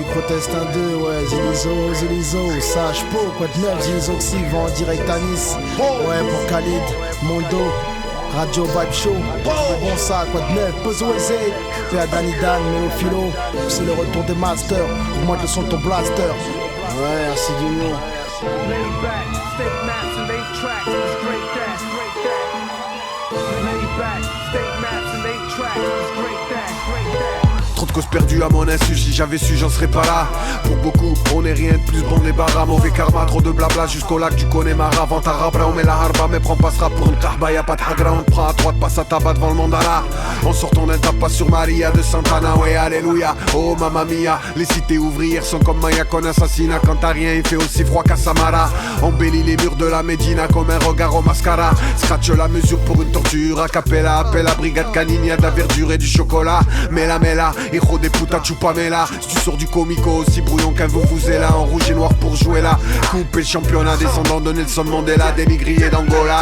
micro-test 1-2, ouais, Zilizo, Sage Po, quoi de neuf, Zilizo Xy, va en direct à Nice. Ouais, pour Khalid, Mondo, Radio Vibe Show. Bon ça, quoi de neuf, Pozo Eze, puis à Danny Dan, Mélophilo, c'est le retour des masters, augmente le son de ton blaster. Ouais, merci du nom. Lay back, state maps and 8 tracks, it's great that, great that. Lay back, state maps and 8 tracks, it's great that, great that. Trop de causes perdues à mon insu, si j'avais su j'en serais pas là. Pour beaucoup, on est rien de plus bon les barras. Mauvais karma, trop de blabla jusqu'au lac du Connemara. Vente à Rabra, on met la harba, mais prends pas ce rap pour une tahba. Y'a pas de hagra, on te prend à droite, passe à tabac devant le mandala. En sortant d'un tapas sur Maria de Santana, ouais alléluia. Oh mamma mia, les cités ouvrières sont comme Maya qu'on assassina. Quand t'as rien, il fait aussi froid qu'à Samara. Embellit les murs de la Médina comme un regard au mascara. Scratch la mesure pour une torture, a cappella, appelle la brigade canine, y'a de la verdure et du chocolat. Mela, hijo de puta chupamela. Si tu sors du comico aussi brouillon qu'un là en rouge et noir pour jouer là. Couper le championnat descendant de Nelson Mandela, des négriers d'Angola.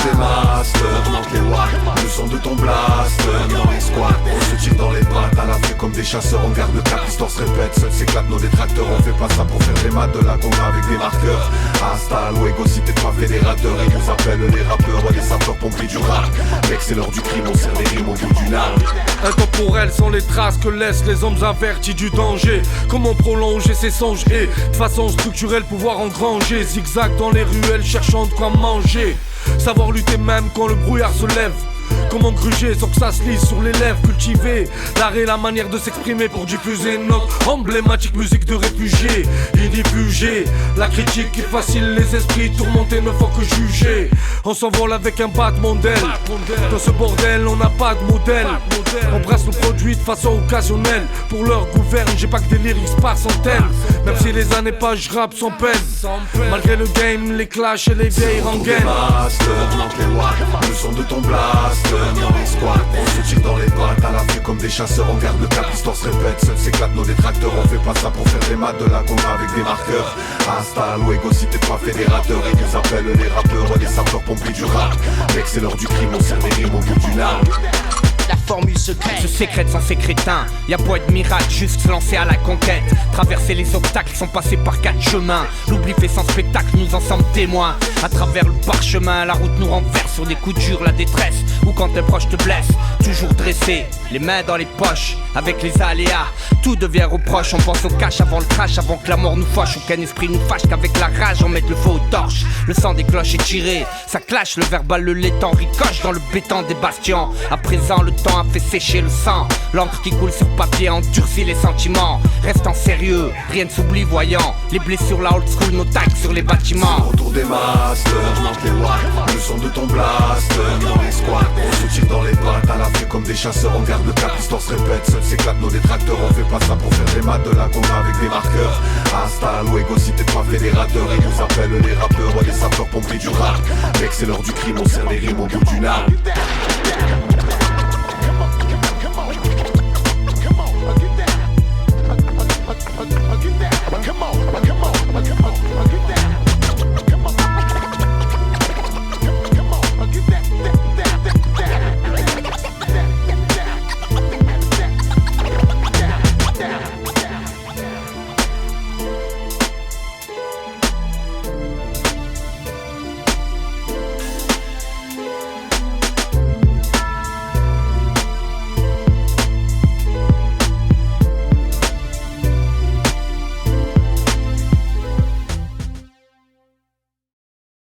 Des masters, manque les watts, le son de ton blaster. Dans les squats, on se tire dans les pattes à la vue comme des chasseurs, on garde le cap, l'histoire se répète, seuls s'éclatent nos détracteurs. On fait pas ça pour faire des maths de la conga avec des marqueurs. Hasta luego si t'es pas fédérateur. Ils nous appellent les rappeurs, ouais, les sapeurs-pompiers du rap. Mec c'est l'heure du crime, on serre les rimes au bout d'une arme. Intemporelles sont les traces que laissent les hommes avertis du danger. Comment prolonger ces songes et de façon structurelle pouvoir engranger. Zigzag dans les ruelles cherchant de quoi manger. Savoir lutter même quand le brouillard se lève. Comment gruger sans que ça se lise sur les lèvres. Cultiver l'art et la manière de s'exprimer pour diffuser notre emblématique musique de réfugiés. Inifugés, la critique qui facile les esprits tourmentés ne font que juger. On s'envole avec un battement d'aile. Dans ce bordel on n'a pas de modèle. On brasse nos produits de façon occasionnelle. Pour leur gouverne j'ai pas que des lyrics par centaines. Même si les années passent je rappe sans peine. Malgré le game, les clashs et les vieilles rengaines. Le son de ton blaster. Dans les squats, on se tire dans les pattes à la vue comme des chasseurs, on garde le cap, l'histoire se répète, seuls s'éclatent nos détracteurs. On fait pas ça pour faire des maths de la conga avec des marqueurs. Hasta luego si t'es pas fédérateur. Ils nous appellent les rappeurs, ouais, les sapeurs-pompiers du rap. Mec c'est l'heure du crime, on serre les rimes au bout d'une arme. La formule secrète se sécrète sans ces crétins. Y'a pas de miracle, juste se lancer à la conquête. Traverser les obstacles sont passés par 4 chemins. L'oubli fait sans spectacle, nous en sommes témoins. À travers le parchemin, la route nous renverse sur des coups durs, la détresse. Ou quand un proche te blesse, toujours dressé, les mains dans les poches, avec les aléas. Tout devient reproche, on pense au cash avant le crash. Avant que la mort nous fâche, aucun esprit nous fâche. Qu'avec la rage on mette le feu aux torches. Le sang des cloches est tiré, ça clash, le verbal, le laitant ricoche dans le béton des bastions. À présent le temps a fait sécher le sang. L'encre qui coule sur papier endurcit les sentiments. Restant sérieux, rien ne s'oublie voyant. Les blessures, la old school, nos tags sur les bâtiments. Autour des masters, manque les watts, le son de ton blaster. Dans les squats, on se tire dans les pattes à la vue comme des chasseurs, on garde le cap, l'histoire se répète, seuls s'éclatent nos détracteurs. On fait pas ça pour faire des maths de la conga avec des marqueurs. Hasta luego si t'es pas fédérateur. Ils nous appellent les rappeurs, ouais, les sapeurs-pompiers du rap. Mec c'est l'heure du crime, on serre les rimes au bout d'une arme.